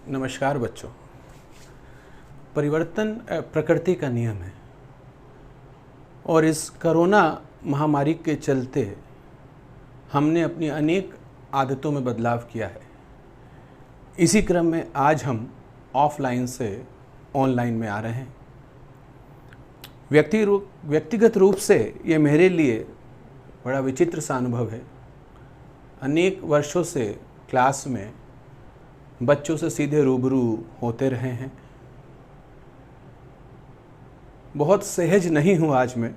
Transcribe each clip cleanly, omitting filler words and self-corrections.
नमस्कार बच्चों। परिवर्तन प्रकृति का नियम है और इस कोरोना महामारी के चलते हमने अपनी अनेक आदतों में बदलाव किया है। इसी क्रम में आज हम ऑफलाइन से ऑनलाइन में आ रहे हैं। व्यक्तिगत रूप से ये मेरे लिए बड़ा विचित्र सा अनुभव है। अनेक वर्षों से क्लास में बच्चों से सीधे रूबरू होते रहे हैं। बहुत सहज नहीं हूँ आज मैं,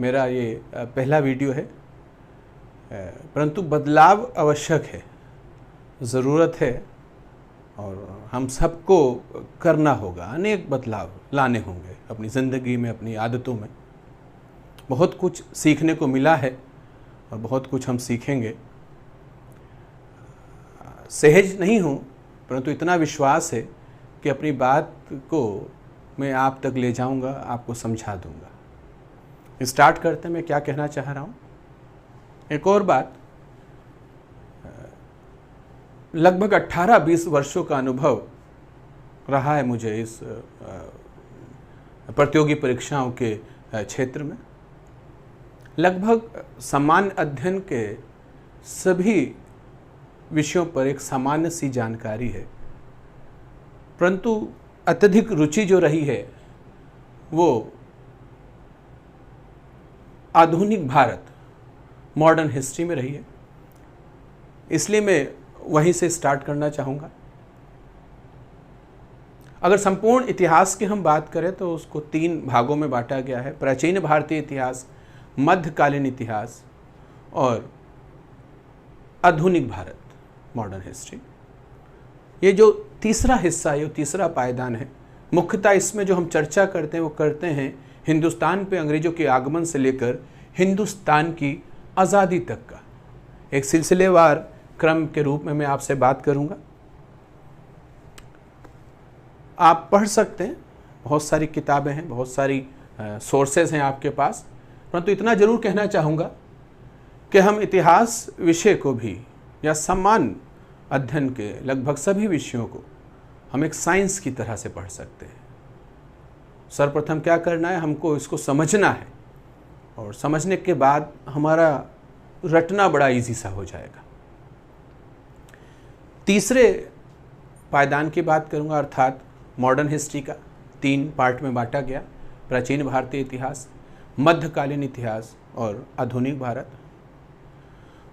मेरा ये पहला वीडियो है, परंतु बदलाव आवश्यक है, ज़रूरत है और हम सबको करना होगा। अनेक बदलाव लाने होंगे अपनी ज़िंदगी में, अपनी आदतों में। बहुत कुछ सीखने को मिला है और बहुत कुछ हम सीखेंगे। सहज नहीं हूँ, परंतु इतना विश्वास है कि अपनी बात को मैं आप तक ले जाऊंगा, आपको समझा दूंगा। स्टार्ट करते हैं मैं क्या कहना चाह रहा हूँ। एक और बात, लगभग 18-20 वर्षों का अनुभव रहा है मुझे इस प्रतियोगी परीक्षाओं के क्षेत्र में। लगभग सामान्य अध्ययन के सभी विषयों पर एक सामान्य सी जानकारी है, परंतु अत्यधिक रुचि जो रही है वो आधुनिक भारत, मॉडर्न हिस्ट्री में रही है। इसलिए मैं वहीं से स्टार्ट करना चाहूँगा। अगर संपूर्ण इतिहास की हम बात करें तो उसको 3 भागों में बांटा गया है: प्राचीन भारतीय इतिहास, मध्यकालीन इतिहास और आधुनिक भारत, मॉडर्न हिस्ट्री। ये जो तीसरा हिस्सा है, ये तीसरा पायदान है। मुख्यतः इसमें जो हम चर्चा करते हैं वो करते हैं हिंदुस्तान पे अंग्रेजों के आगमन से लेकर हिंदुस्तान की आज़ादी तक का एक सिलसिलेवार क्रम के रूप में मैं आपसे बात करूंगा। आप पढ़ सकते हैं, बहुत सारी किताबें हैं, बहुत सारी सोर्सेज हैं आपके पास, परंतु इतना जरूर कहना चाहूँगा कि हम इतिहास विषय को भी या सामान्य अध्ययन के लगभग सभी विषयों को हम एक साइंस की तरह से पढ़ सकते हैं। सर्वप्रथम क्या करना है, हमको इसको समझना है और समझने के बाद हमारा रटना बड़ा इजी सा हो जाएगा। तीसरे पायदान की बात करूंगा, अर्थात मॉडर्न हिस्ट्री का 3 पार्ट में बांटा गया: प्राचीन भारतीय इतिहास, मध्यकालीन इतिहास और आधुनिक भारत।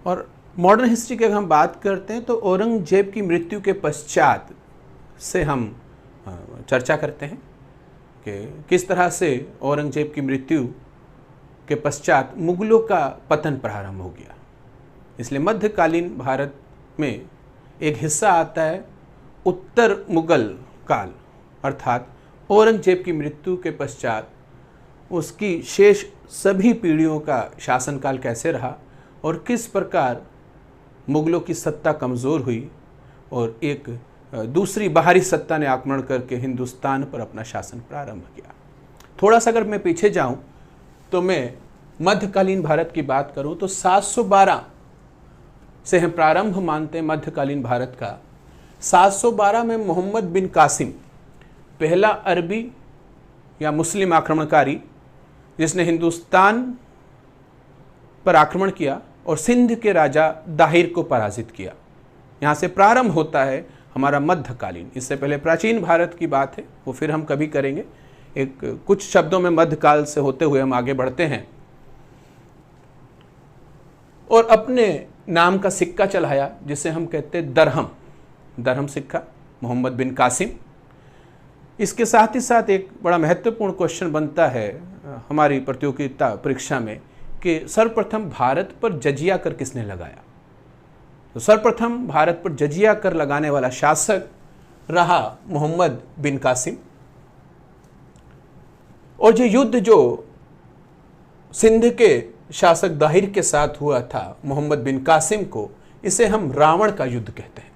और मॉडर्न हिस्ट्री की अगर हम बात करते हैं तो औरंगजेब की मृत्यु के पश्चात से हम चर्चा करते हैं कि किस तरह से औरंगजेब की मृत्यु के पश्चात मुगलों का पतन प्रारंभ हो गया। इसलिए मध्यकालीन भारत में एक हिस्सा आता है उत्तर मुगल काल, अर्थात औरंगजेब की मृत्यु के पश्चात उसकी शेष सभी पीढ़ियों का शासनकाल कैसे रहा और किस प्रकार मुगलों की सत्ता कमज़ोर हुई और एक दूसरी बाहरी सत्ता ने आक्रमण करके हिंदुस्तान पर अपना शासन प्रारंभ किया। थोड़ा सा अगर मैं पीछे जाऊं तो मैं मध्यकालीन भारत की बात करूं तो 712 से हम प्रारंभ मानते हैं मध्यकालीन भारत का। 712 में मोहम्मद बिन कासिम, पहला अरबी या मुस्लिम आक्रमणकारी जिसने हिंदुस्तान पर आक्रमण किया और सिंध के राजा दाहिर को पराजित किया। यहाँ से प्रारंभ होता है हमारा मध्यकालीन। इससे पहले प्राचीन भारत की बात है, वो फिर हम कभी करेंगे। एक कुछ शब्दों में मध्यकाल से होते हुए हम आगे बढ़ते हैं और अपने नाम का सिक्का चढ़ाया जिसे हम कहते हैं दरहम सिक्का, मोहम्मद बिन कासिम। इसके साथ ही साथ एक बड़ा महत्वपूर्ण क्वेश्चन बनता है हमारी प्रतियोगिता परीक्षा में कि सर्वप्रथम भारत पर जजिया कर किसने लगाया। तो सर्वप्रथम भारत पर जजिया कर लगाने वाला शासक रहा मोहम्मद बिन कासिम। और ये युद्ध जो सिंध के शासक दाहिर के साथ हुआ था मोहम्मद बिन कासिम को, इसे हम रावण का युद्ध कहते हैं।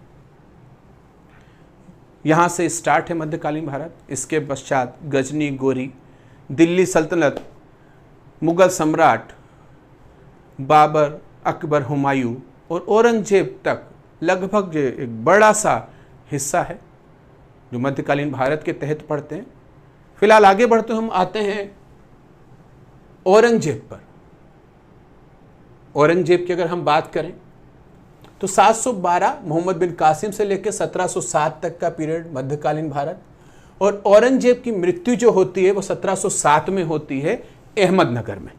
यहां से स्टार्ट है मध्यकालीन भारत। इसके पश्चात गजनी, गोरी, दिल्ली सल्तनत, मुगल सम्राट बाबर, अकबर, हुमायूं और औरंगजेब तक लगभग एक बड़ा सा हिस्सा है जो मध्यकालीन भारत के तहत पड़ते हैं। फिलहाल आगे बढ़ते हम आते हैं औरंगजेब पर। औरंगजेब की अगर हम बात करें तो 712 मोहम्मद बिन कासिम से लेकर 1707 तक का पीरियड मध्यकालीन भारत, और औरंगजेब की मृत्यु जो होती है वो 1707 में होती है अहमदनगर में।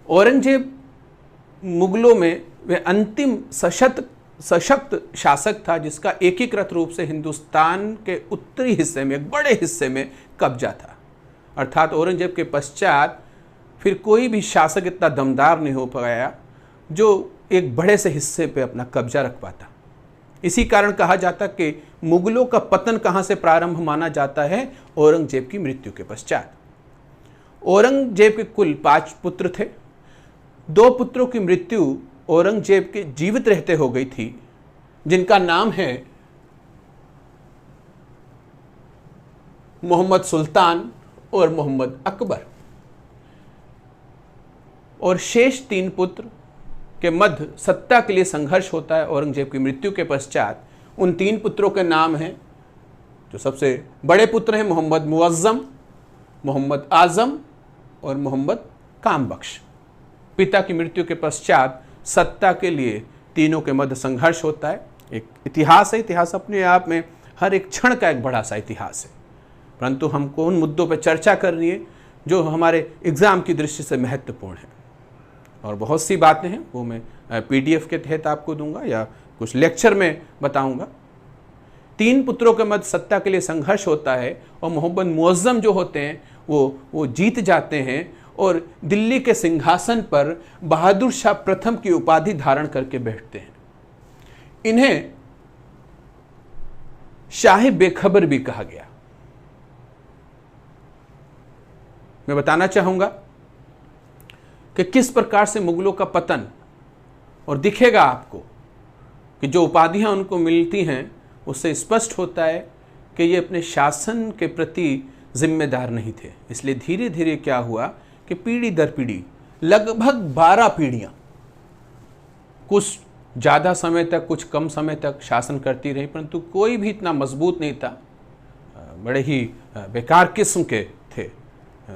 औरंगजेब मुगलों में वह अंतिम सशक्त शासक था जिसका एकीकृत रूप से हिंदुस्तान के उत्तरी हिस्से में, एक बड़े हिस्से में कब्जा था। अर्थात औरंगजेब के पश्चात फिर कोई भी शासक इतना दमदार नहीं हो पाया जो एक बड़े से हिस्से पे अपना कब्जा रख पाता। इसी कारण कहा जाता कि मुगलों का पतन कहाँ से प्रारंभ माना जाता है, औरंगजेब की मृत्यु के पश्चात। औरंगजेब के कुल 5 पुत्र थे। 2 पुत्रों की मृत्यु औरंगजेब के जीवित रहते हो गई थी, जिनका नाम है मोहम्मद सुल्तान और मोहम्मद अकबर। और शेष 3 पुत्र के मध्य सत्ता के लिए संघर्ष होता है औरंगजेब की मृत्यु के पश्चात। उन 3 पुत्रों के नाम हैं, जो सबसे बड़े पुत्र हैं मोहम्मद मुअज्जम, मोहम्मद आजम और मोहम्मद कामबख्श। पिता की मृत्यु के पश्चात सत्ता के लिए तीनों के मध्य संघर्ष होता है। एक इतिहास है, इतिहास अपने आप में हर एक क्षण का एक बड़ा सा इतिहास है, परंतु हमको उन मुद्दों पर चर्चा करनी है जो हमारे एग्जाम की दृष्टि से महत्वपूर्ण है। और बहुत सी बातें हैं वो मैं PDF के तहत आपको दूंगा या कुछ लेक्चर में बताऊंगा। 3 पुत्रों के मध्य सत्ता के लिए संघर्ष होता है और मोहम्मद मुअज्जम जो होते हैं वो जीत जाते हैं और दिल्ली के सिंहासन पर बहादुर शाह प्रथम की उपाधि धारण करके बैठते हैं। इन्हें शाह बेखबर भी कहा गया। मैं बताना चाहूंगा कि किस प्रकार से मुगलों का पतन, और दिखेगा आपको कि जो उपाधियां उनको मिलती हैं उससे स्पष्ट होता है कि ये अपने शासन के प्रति जिम्मेदार नहीं थे। इसलिए धीरे धीरे क्या हुआ कि पीढ़ी दर पीढ़ी, लगभग 12 पीढ़ियां, कुछ ज़्यादा समय तक कुछ कम समय तक शासन करती रही, परंतु कोई भी इतना मजबूत नहीं था। बड़े ही बेकार किस्म के थे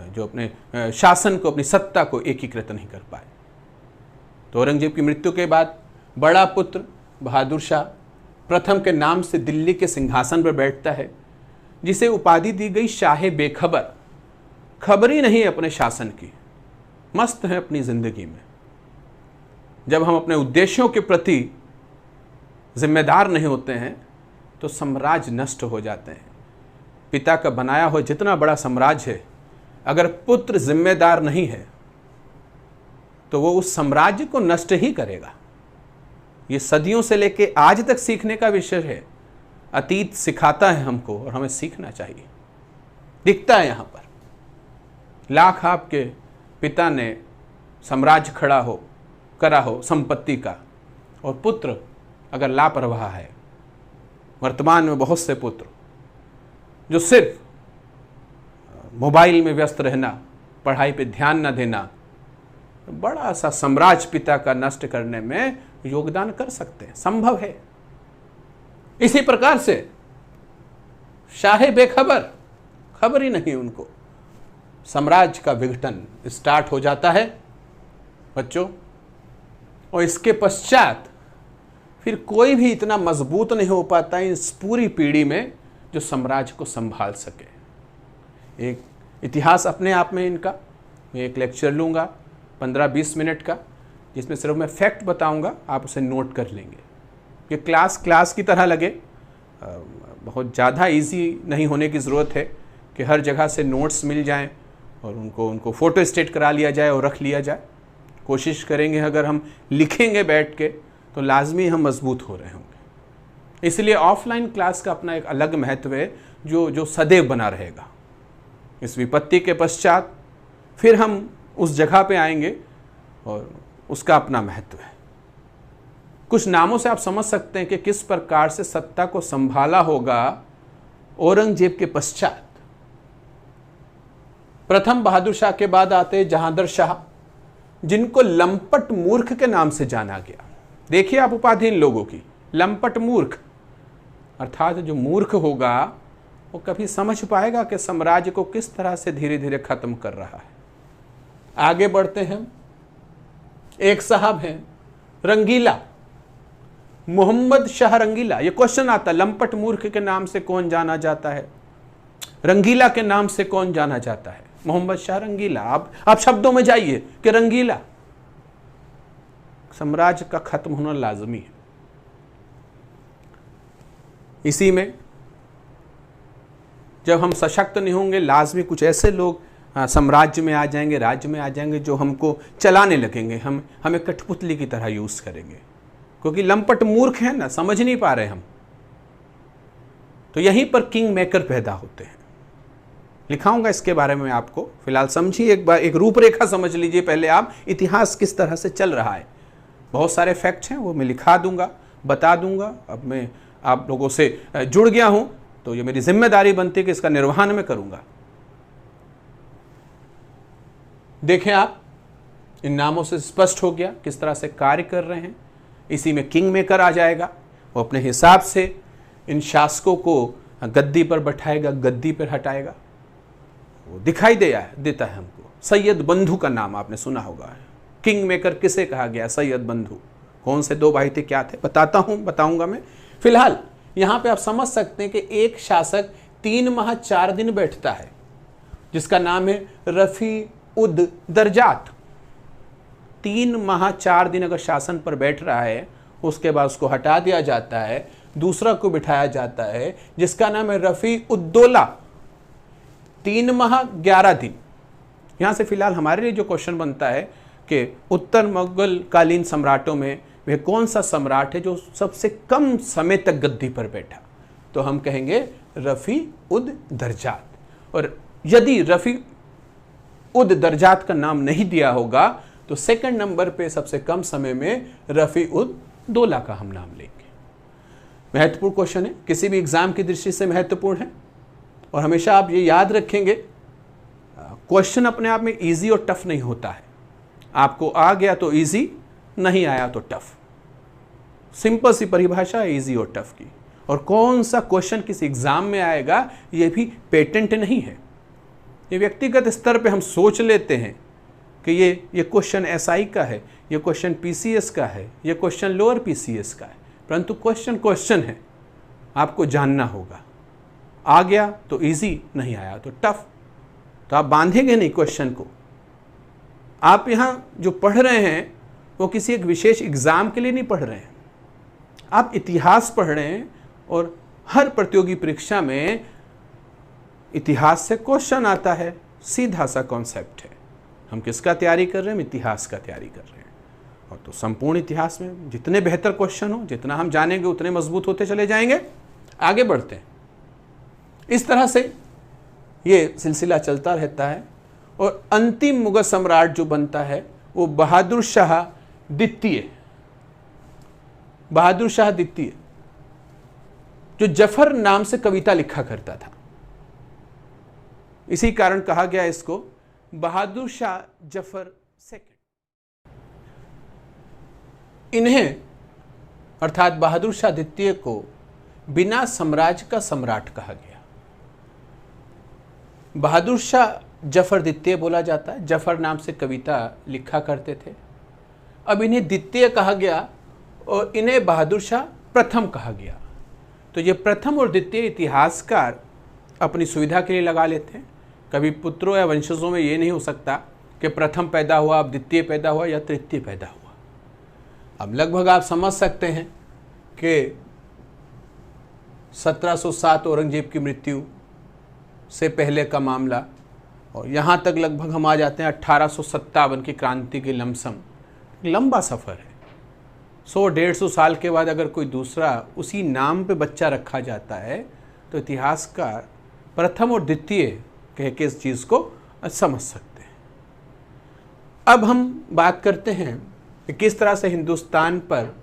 जो अपने शासन को, अपनी सत्ता को एकीकृत नहीं कर पाए। तो औरंगजेब की मृत्यु के बाद बड़ा पुत्र बहादुर शाह प्रथम के नाम से दिल्ली के सिंहासन पर बैठता है, जिसे उपाधि दी गई शाह बेखबर। खबर ही नहीं अपने शासन की, मस्त है अपनी जिंदगी में। जब हम अपने उद्देश्यों के प्रति जिम्मेदार नहीं होते हैं तो साम्राज्य नष्ट हो जाते हैं। पिता का बनाया हुआ जितना बड़ा साम्राज्य है, अगर पुत्र जिम्मेदार नहीं है तो वो उस साम्राज्य को नष्ट ही करेगा। ये सदियों से लेके आज तक सीखने का विषय है। अतीत सिखाता है हमको और हमें सीखना चाहिए। दिखता है यहाँ पर, लाख आपके पिता ने साम्राज्य खड़ा करा हो संपत्ति का, और पुत्र अगर लापरवाह है। वर्तमान में बहुत से पुत्र जो सिर्फ मोबाइल में व्यस्त रहना, पढ़ाई पे ध्यान न देना, बड़ा सा साम्राज्य पिता का नष्ट करने में योगदान कर सकते हैं, संभव है। इसी प्रकार से शाह बेखबर, खबर ही नहीं उनको, साम्राज्य का विघटन स्टार्ट हो जाता है बच्चों। और इसके पश्चात फिर कोई भी इतना मजबूत नहीं हो पाता इस पूरी पीढ़ी में जो साम्राज्य को संभाल सके। एक इतिहास अपने आप में इनका, मैं एक लेक्चर लूँगा 15-20 मिनट का, जिसमें सिर्फ मैं फैक्ट बताऊँगा, आप उसे नोट कर लेंगे। ये क्लास की तरह लगे, बहुत ज़्यादा इजी नहीं होने की ज़रूरत है कि हर जगह से नोट्स मिल जाएं और उनको फ़ोटो स्टेट करा लिया जाए और रख लिया जाए। कोशिश करेंगे अगर हम लिखेंगे बैठ के तो लाजमी हम मजबूत हो रहे होंगे। इसलिए ऑफलाइन क्लास का अपना एक अलग महत्व है जो सदैव बना रहेगा। इस विपत्ति के पश्चात फिर हम उस जगह पे आएंगे और उसका अपना महत्व है। कुछ नामों से आप समझ सकते हैं कि किस प्रकार से सत्ता को संभाला होगा औरंगजेब के पश्चात। प्रथम बहादुर शाह के बाद आते जहांगीर शाह, जिनको लंपट मूर्ख के नाम से जाना गया। देखिए आप उपाधि इन लोगों की, लंपट मूर्ख। अर्थात जो मूर्ख होगा वो कभी समझ पाएगा कि साम्राज्य को किस तरह से धीरे धीरे खत्म कर रहा है। आगे बढ़ते हैं। एक साहब हैं रंगीला, मोहम्मद शाह रंगीला। ये क्वेश्चन आता, लंपट मूर्ख के नाम से कौन जाना जाता है, रंगीला के नाम से कौन जाना जाता है? मोहम्मद शाह रंगीला। आप शब्दों में जाइए कि रंगीला। साम्राज्य का खत्म होना लाजमी है। इसी में जब हम सशक्त नहीं होंगे, लाजमी कुछ ऐसे लोग साम्राज्य में आ जाएंगे, राज्य में आ जाएंगे, जो हमको चलाने लगेंगे, हमें कठपुतली की तरह यूज करेंगे, क्योंकि लंपट मूर्ख है ना, समझ नहीं पा रहे हम। तो यहीं पर किंग मेकर पैदा होते हैं। लिखाऊंगा इसके बारे में आपको, फिलहाल समझिए एक बार, एक रूपरेखा समझ लीजिए पहले आप, इतिहास किस तरह से चल रहा है। बहुत सारे फैक्ट्स हैं, वो मैं लिखा दूंगा, बता दूंगा। अब मैं आप लोगों से जुड़ गया हूं तो ये मेरी जिम्मेदारी बनती है कि इसका निर्वहन मैं करूंगा। देखें आप, इन नामों से स्पष्ट हो गया किस तरह से कार्य कर रहे हैं। इसी में किंग मेकर आ जाएगा, वो अपने हिसाब से इन शासकों को गद्दी पर बैठाएगा, गद्दी पर हटाएगा। वो दिखाई देता है हमको। सैयद बंधु का नाम आपने सुना होगा। किंग मेकर किसे कहा गया? सैयद बंधु। कौन से दो भाई थे, क्या थे, बताऊंगा मैं। फिलहाल यहां पे आप समझ सकते हैं कि एक शासक 3 माह 4 दिन बैठता है, जिसका नाम है रफी उद दरजात। 3 माह 4 दिन अगर शासन पर बैठ रहा है, उसके बाद उसको हटा दिया जाता है, दूसरा को बिठाया जाता है जिसका नाम है रफी उद्दौला। 3 माह 11 दिन। यहां से फिलहाल हमारे लिए जो क्वेश्चन बनता है कि उत्तर मुगल कालीन सम्राटों में वह कौन सा सम्राट है जो सबसे कम समय तक गद्दी पर बैठा? तो हम कहेंगे रफी उद दरजात। और यदि रफी उद दरजात का नाम नहीं दिया होगा तो सेकंड नंबर पे सबसे कम समय में रफी उद दौला का हम नाम लेंगे। महत्वपूर्ण क्वेश्चन है, किसी भी एग्जाम की दृष्टि से महत्वपूर्ण है। और हमेशा आप ये याद रखेंगे, क्वेश्चन अपने आप में इजी और टफ नहीं होता है। आपको आ गया तो इजी, नहीं आया तो टफ। सिंपल सी परिभाषा है इजी और टफ की। और कौन सा क्वेश्चन किस एग्जाम में आएगा ये भी पेटेंट नहीं है। ये व्यक्तिगत स्तर पे हम सोच लेते हैं कि ये क्वेश्चन एसआई का है, ये क्वेश्चन पीसीएस का है, ये क्वेश्चन लोअर पीसीएस का है, परंतु क्वेश्चन है, आपको जानना होगा। आ गया तो इजी, नहीं आया तो टफ। तो आप बांधेंगे नहीं क्वेश्चन को। आप यहां जो पढ़ रहे हैं वो किसी एक विशेष एग्जाम के लिए नहीं पढ़ रहे हैं, आप इतिहास पढ़ रहे हैं। और हर प्रतियोगी परीक्षा में इतिहास से क्वेश्चन आता है, सीधा सा कॉन्सेप्ट है। हम किसका तैयारी कर रहे हैं? हम इतिहास का तैयारी कर रहे हैं। और तो संपूर्ण इतिहास में जितने बेहतर क्वेश्चन हो, जितना हम जानेंगे उतने मजबूत होते चले जाएंगे। आगे बढ़ते हैं। इस तरह से ये सिलसिला चलता रहता है। और अंतिम मुगल सम्राट जो बनता है वो बहादुर शाह द्वितीय। बहादुर शाह द्वितीय जो जफर नाम से कविता लिखा करता था, इसी कारण कहा गया इसको बहादुर शाह जफर सेकंड। इन्हें अर्थात बहादुर शाह द्वितीय को बिना साम्राज्य का सम्राट कहा गया। बहादुर शाह जफर द्वितीय बोला जाता है, जफर नाम से कविता लिखा करते थे। अब इन्हें द्वितीय कहा गया और इन्हें बहादुर शाह प्रथम कहा गया। तो ये प्रथम और द्वितीय इतिहासकार अपनी सुविधा के लिए लगा लेते हैं। कभी पुत्रों या वंशजों में ये नहीं हो सकता कि प्रथम पैदा हुआ, अब द्वितीय पैदा हुआ या तृतीय पैदा हुआ। अब लगभग आप समझ सकते हैं कि 1707 औरंगजेब की मृत्यु से पहले का मामला, और यहाँ तक लगभग हम आ जाते हैं 1857 की क्रांति की लमसम। लंबा सफ़र है। 100-150 साल के बाद अगर कोई दूसरा उसी नाम पे बच्चा रखा जाता है तो इतिहासकार प्रथम और द्वितीय कह के इस चीज़ को समझ सकते हैं। अब हम बात करते हैं कि किस तरह से हिंदुस्तान पर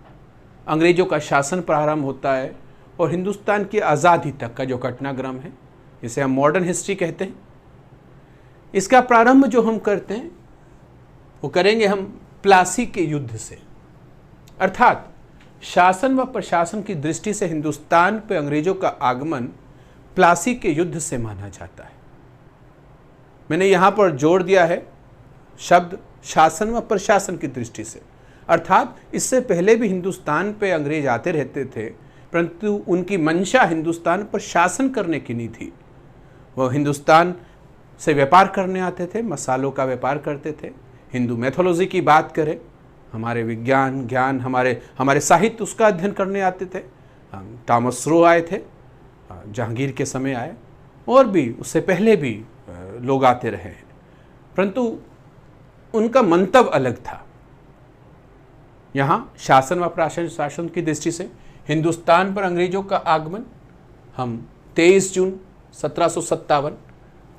अंग्रेज़ों का शासन प्रारंभ होता है और हिंदुस्तान की आज़ादी तक का जो घटनाक्रम है, जिसे हम मॉडर्न हिस्ट्री कहते हैं। इसका प्रारंभ जो हम करते हैं वो करेंगे हम प्लासी के युद्ध से। अर्थात शासन व प्रशासन की दृष्टि से हिंदुस्तान पर अंग्रेजों का आगमन प्लासी के युद्ध से माना जाता है। मैंने यहां पर जोड़ दिया है शब्द शासन व प्रशासन की दृष्टि से, अर्थात इससे पहले भी हिंदुस्तान पे अंग्रेज आते रहते थे, परंतु उनकी मंशा हिंदुस्तान पर शासन करने की नहीं थी। वह हिंदुस्तान से व्यापार करने आते थे, मसालों का व्यापार करते थे। हिंदू मैथोलॉजी की बात करें, हमारे विज्ञान ज्ञान हमारे साहित्य उसका अध्ययन करने आते थे। थॉमस रो आए थे, जहांगीर के समय आए, और भी उससे पहले भी लोग आते रहे हैं, परंतु उनका मंतव्य अलग था। यहाँ शासन व प्रशासन की दृष्टि से हिंदुस्तान पर अंग्रेजों का आगमन हम 23 जून 1757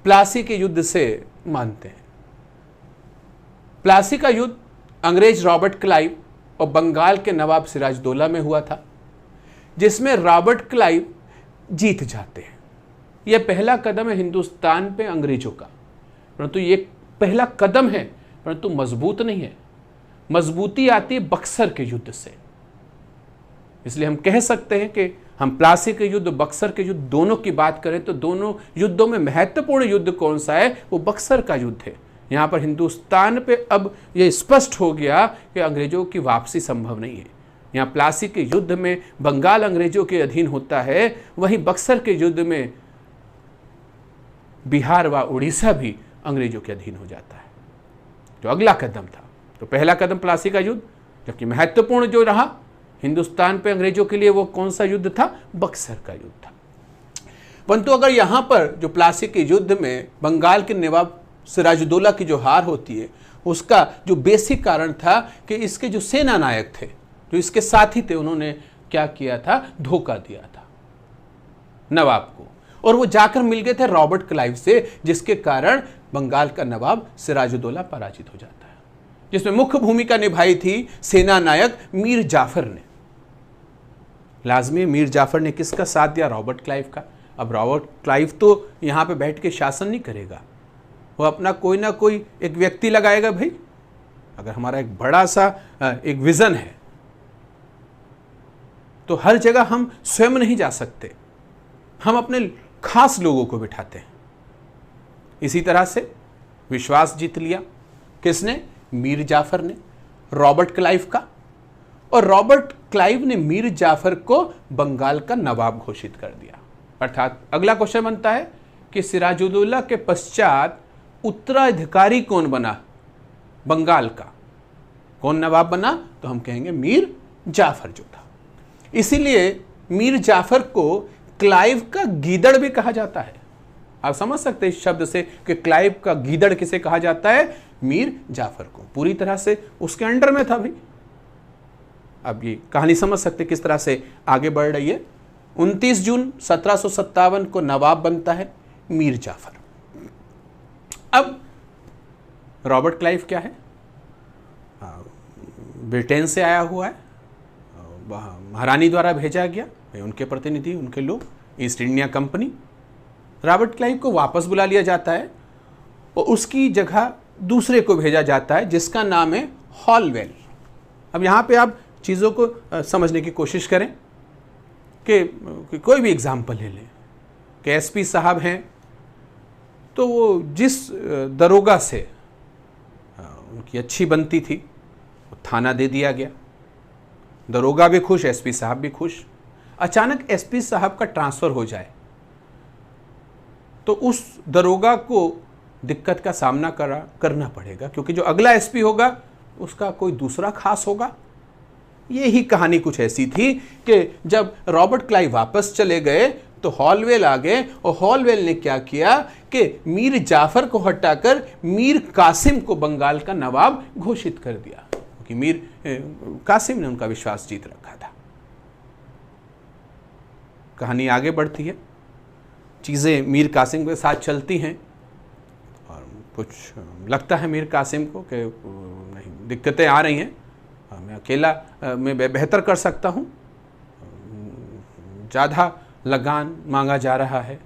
प्लासी के युद्ध से मानते हैं। प्लासी का युद्ध अंग्रेज रॉबर्ट क्लाइव और बंगाल के नवाब सिराजदौला में हुआ था, जिसमें रॉबर्ट क्लाइव जीत जाते हैं। यह पहला कदम है हिंदुस्तान पे अंग्रेजों का, परंतु ये पहला कदम है, परंतु मजबूत नहीं है। मजबूती आती है बक्सर के युद्ध से। इसलिए हम कह सकते हैं कि हम प्लासी के युद्ध, बक्सर के युद्ध दोनों की बात करें तो दोनों युद्धों में महत्वपूर्ण युद्ध कौन सा है, वो बक्सर का युद्ध है। यहाँ पर हिंदुस्तान पे अब ये स्पष्ट हो गया कि अंग्रेजों की वापसी संभव नहीं है। यहाँ प्लासी के युद्ध में बंगाल अंग्रेजों के अधीन होता है, वहीं बक्सर के युद्ध में बिहार व उड़ीसा भी अंग्रेजों के अधीन हो जाता है, जो अगला कदम था। तो पहला कदम प्लासी का युद्ध, जबकि महत्वपूर्ण जो रहा हिंदुस्तान पे अंग्रेजों के लिए वो कौन सा युद्ध था, बक्सर का युद्ध था। परंतु अगर यहाँ पर जो प्लासी के युद्ध में बंगाल के नवाब सिराजुद्दौला की जो हार होती है, उसका जो बेसिक कारण था कि इसके जो सेना नायक थे, जो इसके साथी थे, उन्होंने क्या किया था, धोखा दिया था नवाब को, और वो जाकर मिल गए थे रॉबर्ट क्लाइव से, जिसके कारण बंगाल का नवाब सिराजुद्दौला पराजित हो जाता है, जिसमें मुख्य भूमिका निभाई थी सेना नायक मीर जाफर ने। लाजमी मीर जाफर ने किसका साथ दिया, रॉबर्ट क्लाइव का। अब रॉबर्ट क्लाइव तो यहाँ पे बैठ के शासन नहीं करेगा, वो अपना कोई ना कोई एक व्यक्ति लगाएगा। भाई अगर हमारा एक बड़ा सा एक विजन है तो हर जगह हम स्वयं नहीं जा सकते, हम अपने खास लोगों को बिठाते हैं। इसी तरह से विश्वास जीत लिया किसने, मीर जाफर ने रॉबर्ट क्लाइव का, और रॉबर्ट क्लाइव ने मीर जाफर को बंगाल का नवाब घोषित कर दिया। अर्थात अगला क्वेश्चन बनता है कि सिराजुद्दौला के पश्चात उत्तराधिकारी कौन बना बंगाल का, कौन नवाब बना, तो हम कहेंगे मीर जाफर जो था। इसीलिए मीर जाफर को क्लाइव का गीदड़ भी कहा जाता है। आप समझ सकते हैं इस शब्द से कि क्लाइव का गीदड़ किसे कहा जाता है, मीर जाफर को। पूरी तरह से उसके अंडर में था भाई। अब ये कहानी समझ सकते किस तरह से आगे बढ़ रही है। 29 जून 1757 को नवाब बनता है मीर जाफर। अब रॉबर्ट क्लाइव क्या है, ब्रिटेन से आया हुआ है, महारानी द्वारा भेजा गया, उनके प्रतिनिधि, उनके लोग, east India company. Robert Clive को वापस बुला लिया जाता है और उसकी जगह दूसरे को भेजा जाता है जिसका नाम है हॉलवेल। अब यहाँ पे आप चीज़ों को समझने की कोशिश करें कि कोई भी एग्जाम्पल ले लें कि एसपी साहब हैं, तो वो जिस दरोगा से उनकी अच्छी बनती थी वो थाना दे दिया गया, दरोगा भी खुश, एसपी साहब भी खुश। अचानक एसपी साहब का ट्रांसफ़र हो जाए तो उस दरोगा को दिक्कत का सामना करना पड़ेगा, क्योंकि जो अगला एसपी होगा उसका कोई दूसरा खास होगा। यही कहानी कुछ ऐसी थी कि जब रॉबर्ट क्लाइव वापस चले गए तो हॉलवेल आ गए, और हॉलवेल ने क्या किया कि मीर जाफर को हटाकर मीर कासिम को बंगाल का नवाब घोषित कर दिया, क्योंकि मीर कासिम ने उनका विश्वास जीत रखा था। कहानी आगे बढ़ती है, चीज़ें मीर कासिम के साथ चलती हैं, और कुछ लगता है मीर कासिम को कि नहीं, दिक्कतें आ रही हैं, मैं अकेला मैं बेहतर कर सकता हूँ, ज़्यादा लगान मांगा जा रहा है,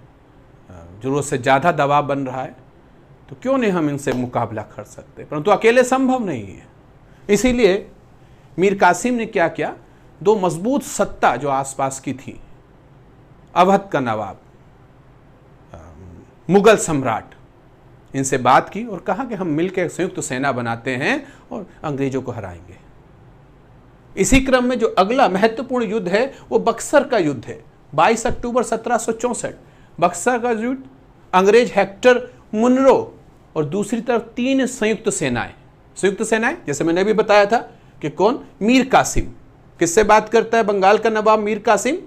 ज़रूरत से ज़्यादा दबाव बन रहा है, तो क्यों नहीं हम इनसे मुकाबला कर सकते, परंतु अकेले संभव नहीं है। इसीलिए मीर कासिम ने क्या किया, दो मजबूत सत्ता जो आसपास की थी, अवध का नवाब, मुगल सम्राट, इनसे बात की और कहा कि हम मिलकर संयुक्त सेना बनाते हैं और अंग्रेजों को हराएंगे। इसी क्रम में जो अगला महत्वपूर्ण युद्ध है वो बक्सर का युद्ध है। 22 अक्टूबर 1764 बक्सर का युद्ध, अंग्रेज हेक्टर मुनरो और दूसरी तरफ 3 संयुक्त सेनाएं जैसे मैंने भी बताया था कि कौन, मीर कासिम। किससे बात करता है बंगाल का नवाब मीर कासिम?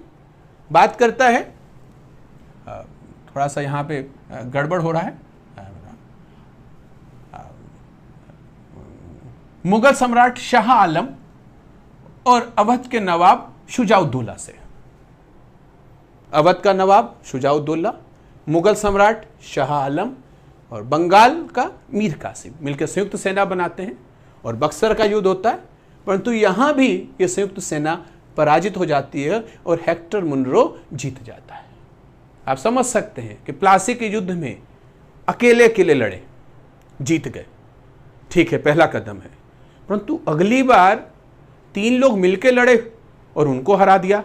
बात करता है, थोड़ा सा यहां पे गड़बड़ हो रहा है, मुगल सम्राट शाह आलम और अवध के नवाब शुजाउद्दौला से। अवध का नवाब शुजाउद्दौला, मुगल सम्राट शाह आलम और बंगाल का मीर कासिम मिलकर संयुक्त सेना बनाते हैं और बक्सर का युद्ध होता है। परंतु यहां भी यह संयुक्त सेना पराजित हो जाती है और हेक्टर मुनरो जीत जाता है। आप समझ सकते हैं कि प्लासी के युद्ध में अकेले लड़े, जीत गए, ठीक है, पहला कदम है। परंतु अगली बार 3 लोग मिलकर लड़े और उनको हरा दिया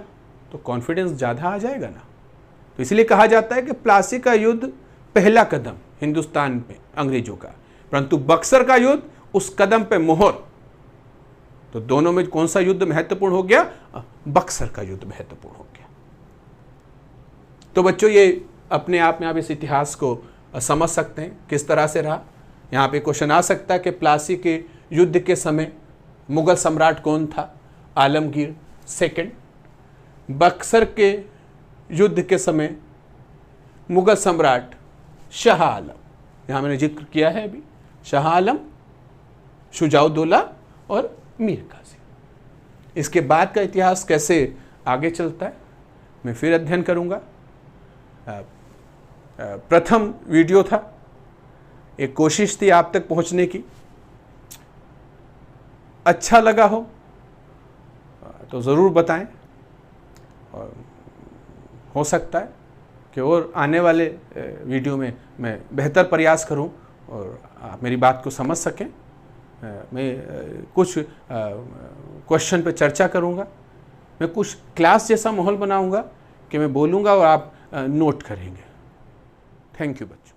तो कॉन्फिडेंस ज़्यादा आ जाएगा ना। तो इसलिए कहा जाता है कि प्लासी का युद्ध पहला कदम हिंदुस्तान में अंग्रेजों का, परंतु बक्सर का युद्ध उस कदम पे मोहर। तो दोनों में कौन सा युद्ध महत्वपूर्ण हो गया? बक्सर का युद्ध महत्वपूर्ण हो गया। तो बच्चों, ये अपने आप में आप इस इतिहास को समझ सकते हैं किस तरह से रहा। यहाँ पे क्वेश्चन आ सकता है कि प्लासी के युद्ध के समय मुगल सम्राट कौन था? आलमगीर सेकंड। बक्सर के युद्ध के समय मुगल सम्राट शाह आलम, यहाँ मैंने जिक्र किया है अभी, शाह आलम, शुजाउद्दौला और मीर कासिम। इसके बाद का इतिहास कैसे आगे चलता है मैं फिर अध्ययन करूँगा। प्रथम वीडियो था, एक कोशिश थी आप तक पहुँचने की। अच्छा लगा तो ज़रूर बताएं और हो सकता है कि और आने वाले वीडियो में मैं बेहतर प्रयास करूं और आप मेरी बात को समझ सकें। मैं कुछ क्वेश्चन पे चर्चा करूंगा, मैं कुछ क्लास जैसा माहौल बनाऊंगा कि मैं बोलूंगा और आप नोट करेंगे। थैंक यू बच्चों।